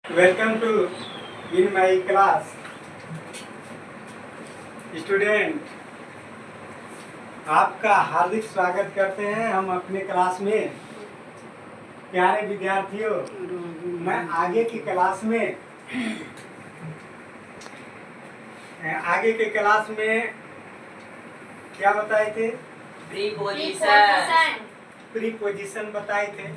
Welcome to in my class student. आपका हार्दिक स्वागत करते हैं हम अपने क्लास में। प्यारे विद्यार्थियों, मैं आगे की क्लास में क्या बताए थे? प्रीपोजिशन बताए थे।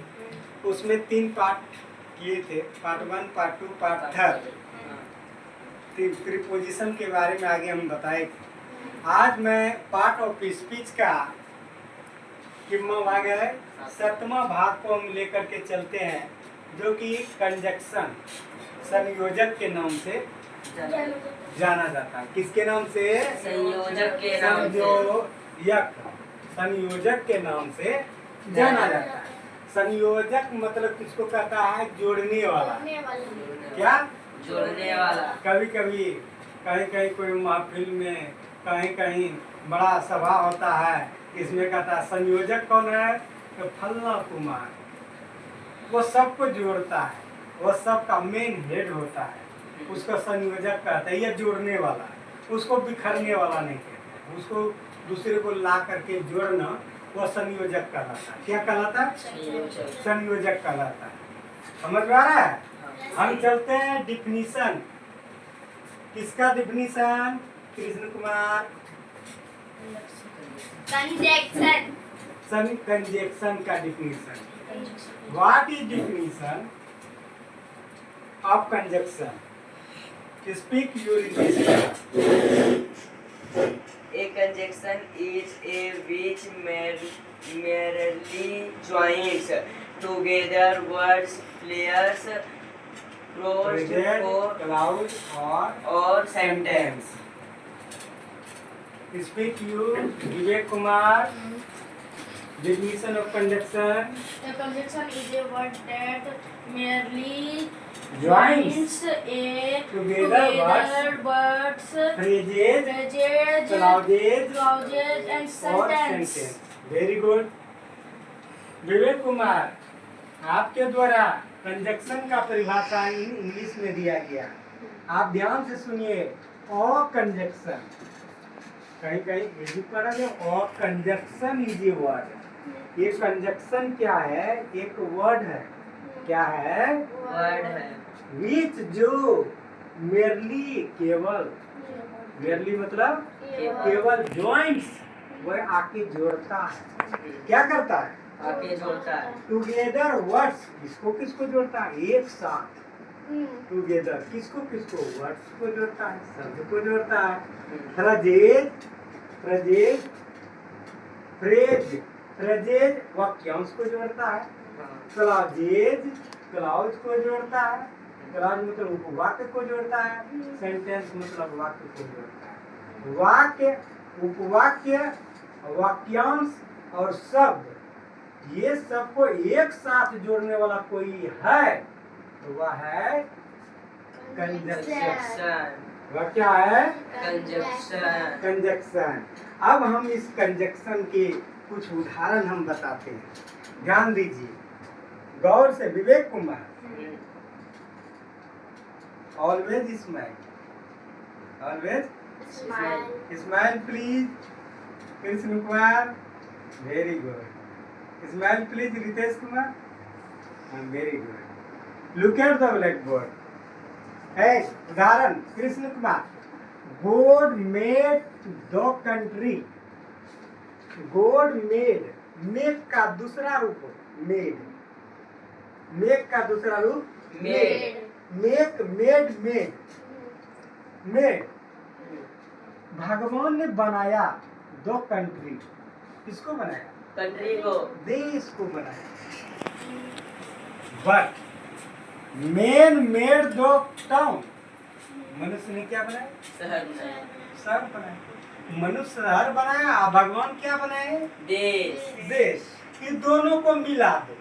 उसमें 3 पार्ट किए थे, पार्ट 1, पार्ट 2, पार्ट 3। प्रीपोजिशन के बारे में आगे हम बताए थे। आज मैं पार्ट ऑफ स्पीच का कितना भाग है, 7वां भाग को हम लेकर के चलते हैं, जो कि कंजक्शन, संयोजक के नाम से जाना जाता है। किसके नाम से? संयोजक के नाम से जाना जाता है। संयोजक मतलब किसको कहता है? जोड़ने वाला। क्या? जोड़ने वाला। कभी कभी कहीं कोई महफिल में कहीं बड़ा सभा होता है, इसमें कहता है संयोजक कौन है? तो फलना कुमार। वो सबको जोड़ता है, वो सबका मेन हेड होता है, उसको संयोजक कहते हैं। ये जोड़ने वाला है, उसको बिखरने वाला नहीं कहते। उसको दूसरे को ला करके जोड़ना, वो संयोजक कहलाता है। क्या कहलाता है? संयोजक कहलाता है। समझ में आ रहा है? हम चलते हैं डिफिनीशन। किसका डिफिनीशन? कृष्ण कुमार। कंजक्शन का definition. What is definition of conjunction? Speak your English. A conjunction is a which merely joins together words, pairs, clause, clause or sentence. Speak you, Vivek Kumar. Definition of conjunction. A conjunction is a word that merely Joins a together words, phrases, clauses and और sentence. sentence. Very good. विवेक कुमार, आपके द्वारा conjunction का परिभाषा English में दिया गया। आप ध्यान से सुनिए। और कंजक्शन कहीं इजी पढ़ा गया। और कंजक्शन इज ए वर्ड। ये कंजक्शन क्या है? एक वर्ड है। क्या है? वर्ड है। विच जो मेरली केवल, मेरली मतलब केवल जॉइंट्स, वह आके जोड़ता है। क्या करता है? आके जोड़ता है। टुगेदर वर्ड्स, किसको किसको जोड़ता है? एक साथ। टुगेदर किसको किसको? वर्ड्स को जोड़ता है, शब्द को जोड़ता है। फ्रेजेज वाक्यांश को जोड़ता है। क्लाउज को जोड़ता है। क्लाउज मतलब उपवाक्य को जोड़ता है। सेंटेंस मतलब वाक्य को जोड़ता है। वाक्य, उपवाक्य, वाक्यांश और शब्द, ये सबको एक साथ जोड़ने वाला कोई है तो वह है कंजक्शन। वह क्या है? कंजक्शन। अब हम इस कंजक्शन के कुछ उदाहरण हम बताते हैं। ध्यान दीजिए गौर से। Vivek Kumar, always smile, always smile please. Krishna Kumar, very good. Smile please. Ritesh Kumar, very good. Look at the blackboard. है उदाहरण। Krishna Kumar, God made the country. God made, make का दूसरा रूप मेड। मेक का दूसरा रूप made. Make, made, made, made. भगवान ने बनाया दो कंट्री। किसको बनाया? कंट्री को, देश को बनाया। बट मैन मेड दो टाउन। मनुष्य ने क्या बनाया? शहर बनाया। मनुष्य शहर बनाया, भगवान क्या बनाए? देश। ये दोनों को मिला दो,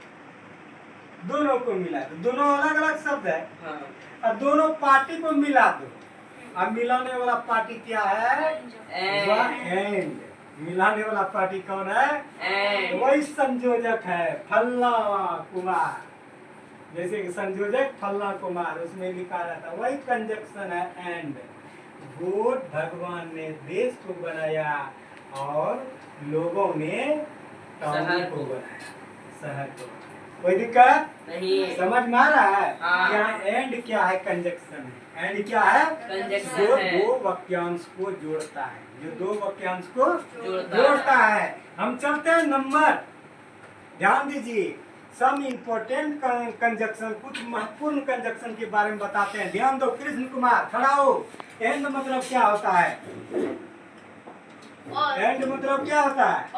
दोनों को मिला दो। दोनों अलग अलग शब्द है। हाँ। और दोनों पार्टी को मिला दो। अब मिलाने वाला पार्टी क्या है? एंड। मिलाने वाला पार्टी कौन है? एंड। वही संयोजक है, फलना कुमार। जैसे कि संयोजक फल्ला कुमार, उसमें लिखा रहता वही कंजक्शन है एंड। गुड, भगवान ने देश को बनाया और लोगों ने टाउन शहर को को। बनाया, शहर को। कोई दिक्कत नहीं। समझ में आ रहा है? हाँ। क्या एंड क्या है? कंजक्शन है। एंड क्या है? कंजक्शन जो है। दो वाक्यांश को जोड़ता है, जो दो वाक्यांश को जोड़ता जोड़ता है। हम चलते हैं नंबर, ध्यान दीजिए। सम इम्पोर्टेंट कंजक्शन, कुछ महत्वपूर्ण कंजक्शन के बारे में बताते हैं। ध्यान दो, कृष्ण कुमार खड़ा हो। एंड मतलब क्या होता है? और एंड मतलब क्या होता है?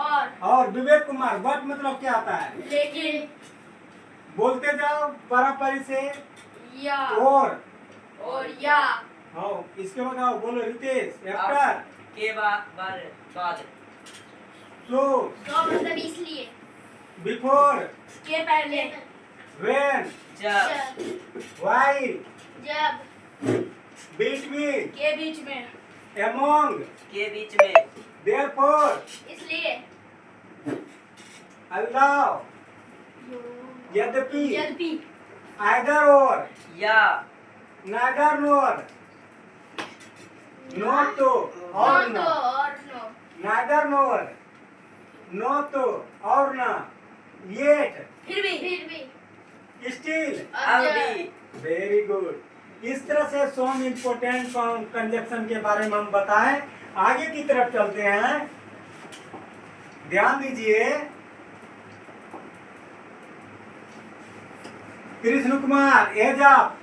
और विवेक कुमार, बट मतलब क्या होता है? लेकिन बोलते जाओ बराबरी से। या और या हाँ, इसके बाद आओ, बोलो रितेश। आफ्टर, के बाद सो, तो मतलब इसलिए बिफोर, के पहले, व्हेन, जब, व्हाइल, जब, बिटवीन, के बीच में, अमोंग, के बीच में, देयरफॉर, इसलिए, अल्लाह, यद्यपि, यद्यपि, आइदर और, या, नाइदर नोर, नो तो और नो न, तो और नो, नाइदर नोर, नो तो और न, येट, फिर भी, स्टिल, अब भी। Very good. इस तरह से सम इम्पोर्टेंट कंजक्शन के बारे में हम बताएं। आगे की तरफ चलते हैं, ध्यान दीजिए। कृष्ण कुमार, एज अप,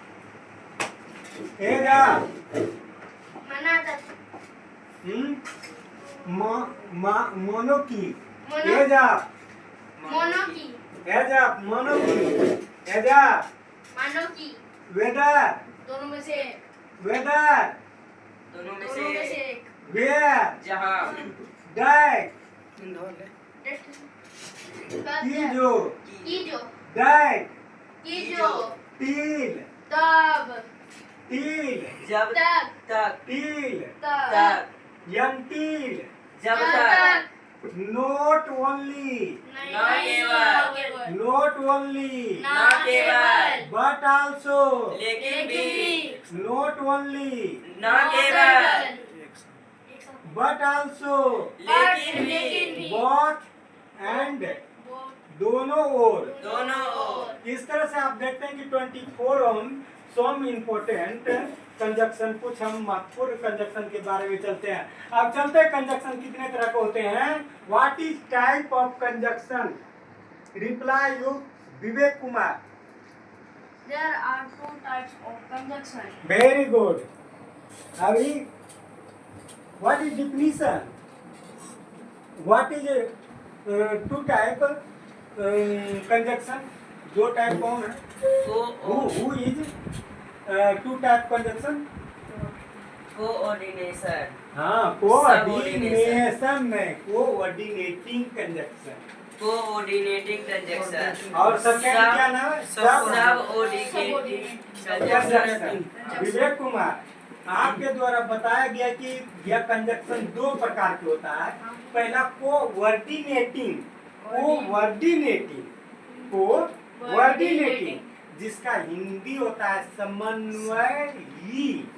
मना कर, मोनोकी, मोनो- एज अप, मोनो की, मोनोकी, एज अप, मानो की, वेदर, दोनों में से, वेदर, दोनों में दोनों में से से एक, वेयर, जहाँ, डाइक, की जो, डाइक, टील, तब, जब तक, तक, टील, तक, यंटील, जब तक, नोट ओनली, ना केवल, नोट ओनली, ना केवल, बट आल्सो, लेकिन भी, नोट ओनली, ना केवल, बट आल्सो, लेकिन भी, बोथ एंड, दोनों ओर। दोनों ओर। इस तरह से आप देखते हैं कि 24 ऑन सम इम्पोर्टेंट कंजक्शन, कुछ हम महत्वपूर्ण कंजक्शन के बारे में चलते हैं। अब चलते हैं कंजक्शन कितने तरह के होते हैं। What is type of conjunction? Reply you Vivek Kumar. There are two types of conjunction. Very good. अभी what is definition? What is two type conjunction? दो टाइप कौन है? Who is two type conjunction? Coordination, हाँ, कोऑर्डिनेशन में coordinating conjunction. Coordinating conjunction, और second क्या नाम है? Subordinating conjunction. Conjunction. Vivek Kumar, आपके द्वारा बताया गया कि यह कंजक्शन दो प्रकार के होता है। पहला कोऑर्डिनेटिंग, जिसका हिंदी होता है समन्वयी,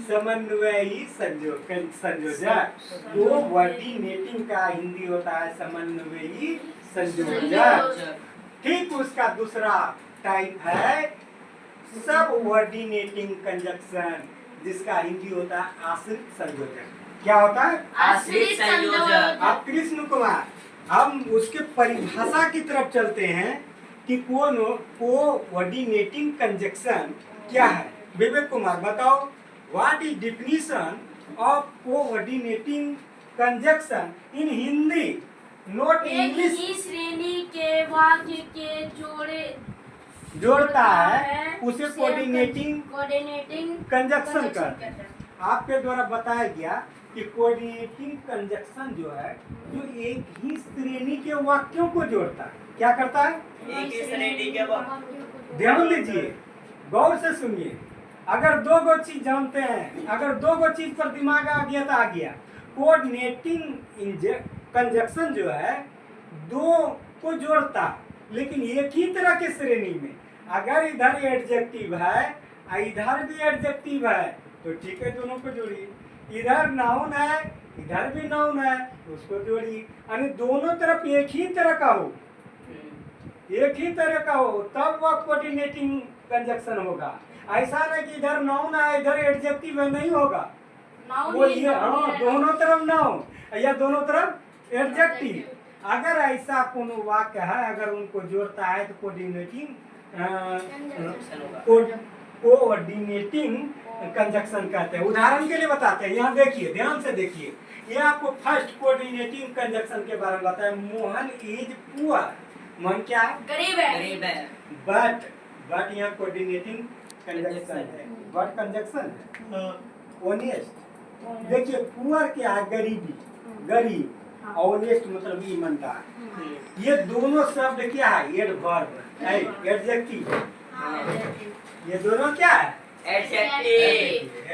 समन्वयी संयोजक। कोऑर्डिनेटिंग का हिंदी होता है समन्वयी संयोजक। ठीक, उसका दूसरा टाइप है सबऑर्डिनेटिंग कंजक्शन, जिसका हिंदी होता है आश्रित संयोजक। क्या होता है? आश्रित संयोजक। अब कृष्ण कुमार, हम उसके परिभाषा की तरफ चलते हैं कि कोऑर्डिनेटिंग कंजक्शन क्या है। विवेक कुमार बताओ, what is definition of coordinating conjunction in Hindi, not एक इंग्लिश। ही श्रेणी के वाक्य के जोड़ता है उसे कोऑर्डिनेटिंग कोऑर्डिनेटिंग कंजक्शन कहते हैं। आपके द्वारा बताया गया कि कोऑर्डिनेटिंग कंजक्शन जो है, जो एक ही श्रेणी के वाक्यों को जोड़ता है। क्या करता है? एक ही श्रेणी के वाक्य। ध्यान दीजिए, गौर से सुनिए। अगर दो गो चीज जानते हैं, अगर दो गो चीज पर दिमाग आ गया तो आ गया। कोऑर्डिनेटिंग कंजक्शन जो है, दो को जोड़ता, लेकिन एक ही तरह के श्रेणी में अगर इधर एडजेक्टिव है और इधर भी एडजेक्टिव है तो ठीक है, दोनों को जोड़िए। इधर नाउन है इधर भी नाउन है उसको जोड़िए, यानी दोनों तरफ एक ही तरह का हो, एक ही तरह का हो तब वह कोऑर्डिनेटिंग कंजक्शन होगा। ऐसा नहीं कि इधर नाउन है इधर एडजेक्टिव है, नहीं होगा। वो ये हाँ दोनों तरफ नाउन या दोनों तरफ एडजेक्टिव। अगर ऐसा कोनो वाक्य है अगर उनको जोड़ता है तो कोऑर्डिनेटिंग कोऑर्डिनेटिंग कंजक्शन कहते हैं। उदाहरण के लिए बताते हैं, यहाँ देखिए ध्यान से देखिए, ये आपको फर्स्ट कोऑर्डिनेटिंग कंजक्शन के बारे में बताया। मोहन इज पुअर, मोहन क्या है? गरीब है। गरीब है। बट यहाँ कोऑर्डिनेटिंग कंजक्शन है, बट कंजक्शन है। ऑनेस्ट, देखिए पुअर क्या है? गरीबी, गरीब। ऑनेस्ट मतलब ईमानदार। ये दोनों शब्द क्या है? एडवर्ब है, एडजेक्टिव। ये दोनों क्या है? एडजेक्टिव।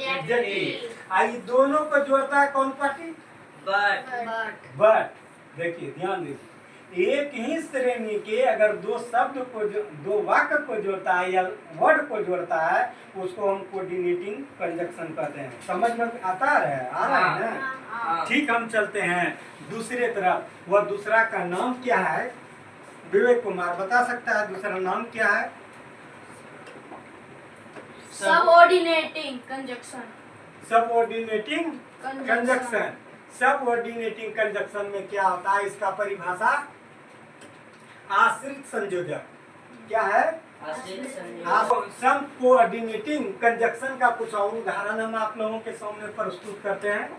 एडजेक्टिव। आई दोनों को जोड़ता है कौन पार्टी? बट। बट देखिए ध्यान दीजिए, एक ही श्रेणी के अगर दो शब्द को दो वाक्य को जोड़ता है या वर्ड को जोड़ता है उसको हम कोऑर्डिनेटिंग कंजक्शन कहते हैं। समझ में आता है? आ रहा है ना? हाँ। ठीक, हम चलते हैं दूसरे तरफ। वह दूसरा का नाम क्या है? विवेक कुमार बता सकता है दूसरा नाम क्या है? Subordinating conjunction. Subordinating conjunction. Subordinating conjunction में क्या होता है? इसका परिभाषा आश्रित संयोजक। क्या है? सब कोऑर्डिनेटिंग कंजक्शन का कुछ और उदाहरण हम आप लोगों के सामने प्रस्तुत करते हैं,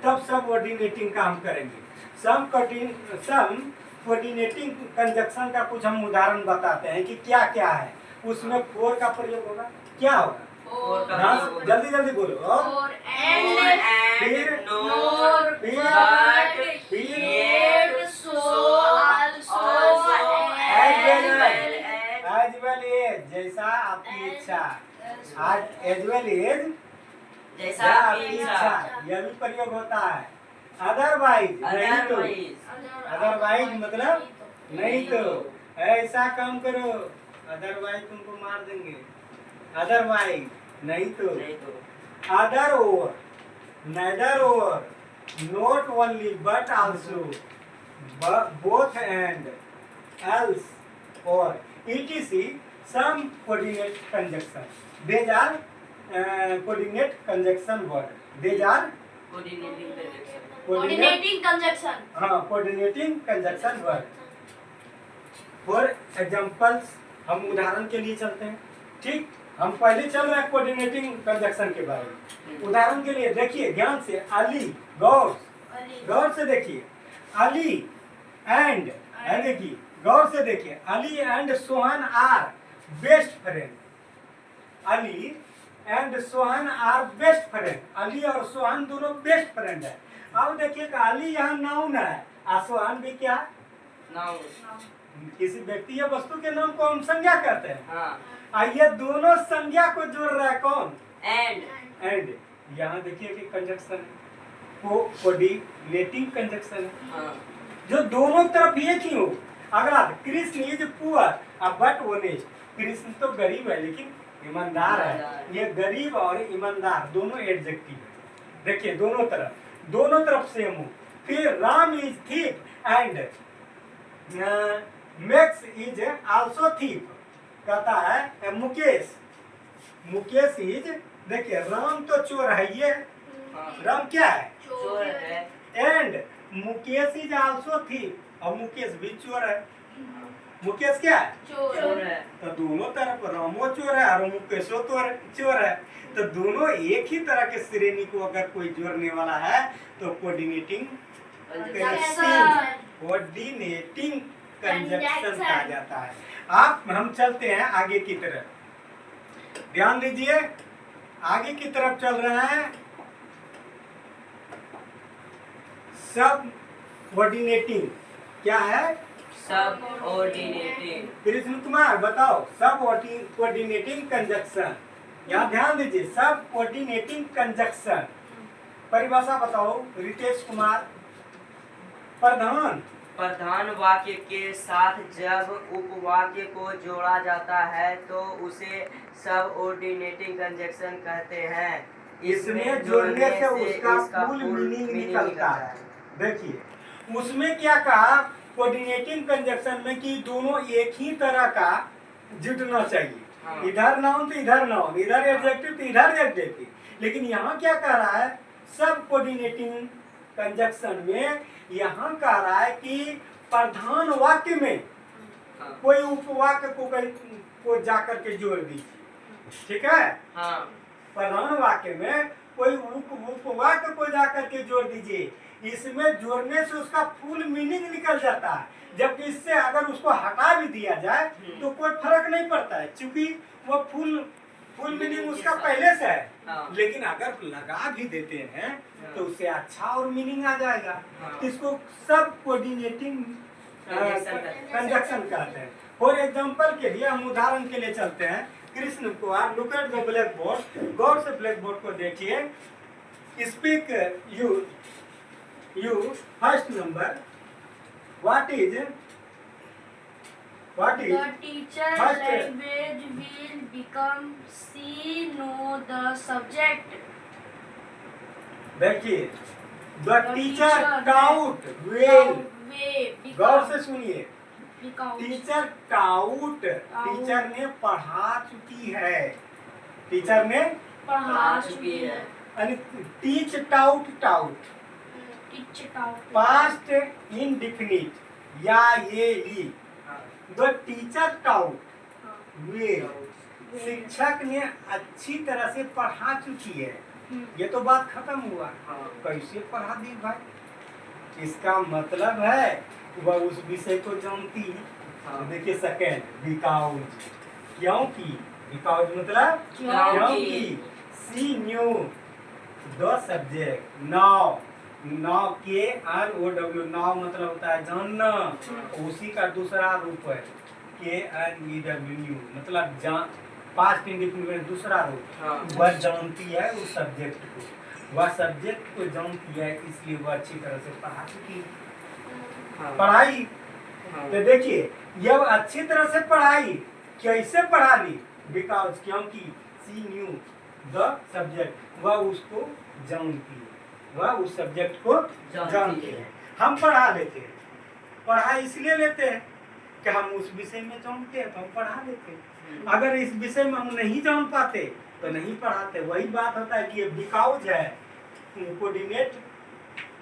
तब सबऑर्डिनेटिंग का हम करेंगे। सब कोऑर्डिनेटिंग कंजक्शन का कुछ हम उदाहरण बताते हैं कि क्या क्या है। उसमें फोर का प्रयोग होगा। क्या होगा? जल्दी जल्दी बोलो। और एंड, फिर नोर, फिर बट, फिर येट, सो, आल्सो, एज वेल एज, जैसा आपकी इच्छा। आज एज वेल एज, जैसा आपकी इच्छा। यह भी प्रयोग होता है। अदरवाइज, नहीं तो। अदरवाइज मतलब नहीं तो। ऐसा काम करो, अदरवाइज तुमको मार देंगे। अदरवाइज नहीं तो। Other over, neither or, not only but also, both and, else or, etc. Some coordinate conjunction. These are coordinate conjunction word. These are coordinating conjunction. हाँ coordinating conjunction word. For examples, हम उदाहरण के लिए चलते हैं। ठीक, हम पहले चल रहे हैं कोऑर्डिनेटिंग कंजक्शन के बारे में। उदाहरण के लिए देखिए ध्यान से, अली, गौर से देखिए, अली एंड, देखिए गौर से देखिए, Ali and Sohan are best friend. Ali and Sohan are best friend. Ali और सोहन दोनों बेस्ट फ्रेंड है। अब देखिए अली यहाँ नाउन है और सोहन भी क्या? नाउन। किसी व्यक्ति या वस्तु के नाम को हम संज्ञा कहते हैं। हाँ। ये दोनों संज्ञा को जोड़ रहा है कौन? एंड। यहाँ देखिए कि कंजक्शन कोऑर्डिनेटिंग कंजक्शन है। हाँ। जो दोनों तरफ एक ही हो। अगला Krishna is poor but honest. Krishna तो गरीब है लेकिन ईमानदार है। ये गरीब और ईमानदार दोनों एडजेक्टिव है। देखिए दोनों तरफ सेम हो। फिर Ram is thief and max is also thief. कहता है मुकेश इज, देखिए राम तो चोर है, ये राम क्या है? चोर है। And Mukesh is also thief, और मुकेश भी चोर है। मुकेश क्या है? चोर है। तो दोनों तरफ रामो चोर है और मुकेशो चोर है। तो दोनों एक ही तरह के श्रेणी को अगर कोई जोड़ने वाला है तो कोऑर्डिनेटिंग कंजक्शन कहा जाता है। हम चलते हैं आगे की तरफ। ध्यान दीजिए, आगे की तरफ चल रहे हैं। सब कोऑर्डिनेटिंग क्या है? सबऑर्डिनेटिंग। कृष्ण कुमार बताओ, सब कोऑर्डिनेटिंग कंजक्शन। यहाँ ध्यान दीजिए, सब कोऑर्डिनेटिंग कंजक्शन परिभाषा बताओ रितेश कुमार। प्रधान प्रधान वाक्य के साथ जब उपवाक्य को जोड़ा जाता है तो उसे सबऑर्डिनेटिंग कंजक्शन कहते हैं। इसमें जोड़ने से उसका फुल मीनिंग निकलता है। देखिए उसमें क्या कहा कोऑर्डिनेटिंग कंजक्शन में कि दोनों एक ही तरह का जुटना चाहिए। हाँ। इधर नाउन तो इधर नाउन, इधर एडजेक्टिव तो इधर एडजेक्टिव। लेकिन यहाँ क्या कह रहा है सब कोऑर्डिनेटिंग कंजक्शन में यहाँ कह रहा है कि प्रधान वाक्य में हाँ। कोई उपवाक्य को जाकर के जोड़ दीजिए। ठीक है, हाँ। प्रधान वाक्य में कोई उपवाक्य को जाकर के जोड़ दीजिए। इसमें जोड़ने से उसका फुल मीनिंग निकल जाता है, जबकि इससे अगर उसको हटा भी दिया जाए तो कोई फर्क नहीं पड़ता है, क्योंकि वो फुल मीनिंग उसका पहले से है। हाँ। लेकिन अगर लगा भी देते हैं तो उससे अच्छा और मीनिंग आ जाएगा। हाँ। इसको सब कोऑर्डिनेटिंग कंजक्शन कहते हैं। फॉर एग्जांपल के लिए हम उदाहरण के लिए चलते हैं। Krishna Kumar, look at the blackboard, गौर से ब्लैक बोर्ड को देखिए। Speak you first number, what is The teacher first language will become she know the subject. देखिए the The teacher teacher taut well, way गौर से सुनिए। become टीचर टाउट, टीचर ने पढ़ा चुकी है, टीचर ने पढ़ा चुकी है। Teach taut taut Teach out. Past indefinite या ये ई। द टीचर टाउट वेल, शिक्षक ने अच्छी तरह से पढ़ा चुकी है। ये तो बात खत्म हुआ। कैसे पढ़ा दी भाई, इसका मतलब है वह उस विषय को जानती है। तो देखिए सेकेंड बिकॉज, क्योंकि बिकॉज मतलब क्योंकि see new the subject. Now, now K R O W, now मतलब होता है जानना, उसी का दूसरा रूप है के एन ई डब्ल्यू न्यू, मतलब जान, पास्ट इंडिफिनिट दूसरा रूप। वह जानती है उस सब्जेक्ट को, वह सब्जेक्ट को जानती है, इसलिए वह अच्छी तरह से पढ़ा चुकी है। पढ़ाई तो देखिए जब अच्छी तरह से पढ़ाई, कैसे पढ़ा ली, बिकॉज क्योंकि सी न्यू द सब्जेक्ट, वह उसको जानती है, वह उस सब्जेक्ट को जानती है। हम पढ़ा लेते हैं, पढ़ा इसलिए लेते हैं कि हम उस विषय में जानते हैं तो हम पढ़ा लेते हैं। अगर इस विषय में हम नहीं जान पाते तो नहीं पढ़ाते। वही बात होता है कि ये बिकॉज है कोऑर्डिनेट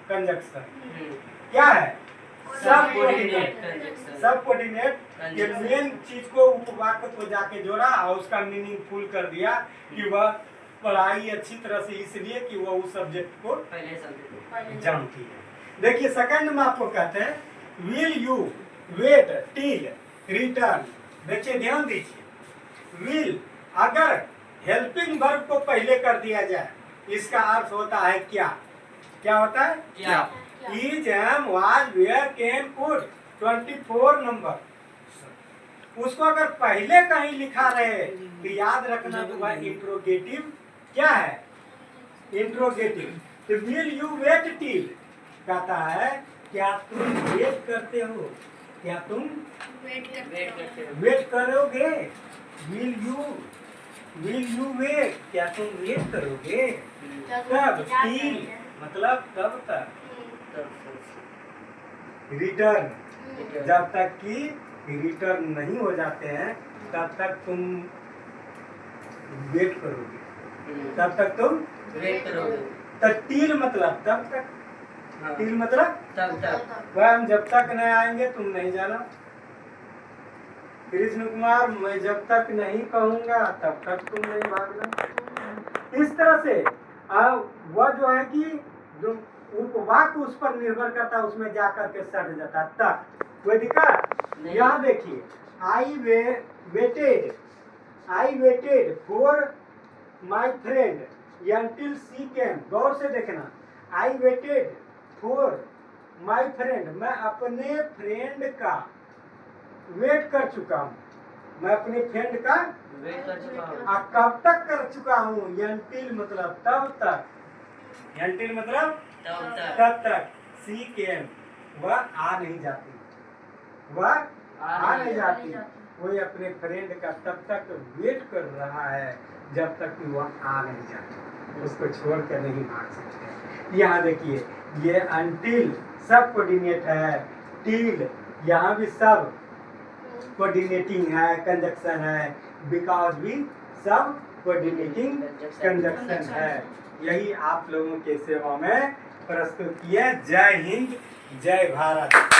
कंजक्शन। क्या है सब कोऑर्डिनेट, सब कोऑर्डिनेट ये मेन चीज को उपवाक्य को जाके जोड़ा और उसका मीनिंग फुल कर दिया कि वह पढ़ाई अच्छी तरह से इसलिए कि वह उस सब्जेक्ट को जानती है। देखिए सेकंड में आपको कहते हैं will you wait till return. देखिए ध्यान दीजिए, विल अगर हेल्पिंग वर्ब को पहले कर दिया जाए इसका अर्थ होता है क्या, क्या होता है क्या, is am was where can could 24 number. उसको अगर पहले कहीं लिखा रहे तो याद रखना तो वह इंट्रोगेटिव क्या है, इंट्रोगेटिव। तो विल यू वेट टिल कहता है क्या तुम वेट करते हो, क्या तुम वेट करोगे। विल यू वेट, क्या तुम वेट करोगे। कब, टिल मतलब कब तक, रिटर्न जब तक कि रिटर्न नहीं हो जाते हैं तब तक तुम वेट करोगे, तब तक तुम वेट करोगे। तो टिल मतलब तब तक, टिल मतलब तब तक। वह हम जब तक नहीं आएंगे तुम नहीं जाना। कृष्ण कुमार मैं जब तक नहीं कहूंगा तब तक तुम नहीं भागना। इस तरह से वह जो है कि जो उपवाक्य उस पर निर्भर करता है उसमें जाकर के सट जाता है तक। कोई दिक्कत यहाँ देखिए, I waited for my friend until she came। गौर से देखना, I waited for my friend, मैं अपने फ्रेंड का वेट कर चुका हूँ, मैं अपने फ्रेंड का वेट कर चुका हूँ। कब तक कर चुका हूँ, until मतलब तब तक, until मतलब तब तक। तब तक, she came वह आ नहीं जाती, वह आ नहीं जाती। कोई अपने फ्रेंड का तब तक वेट कर रहा है जब तक कि वह आ नहीं जाती, उसको छोड़ कर नहीं भाग सकते। यहाँ देखिए ये अनटिल सब कोऑर्डिनेट है, टिल यहाँ भी सब कोऑर्डिनेटिंग है, कंजक्शन है, बिकॉज भी सब कोऑर्डिनेटिंग कंजक्शन है। यही आप लोगों के सेवा में प्रस्तुत किए। जय हिंद, जय भारत।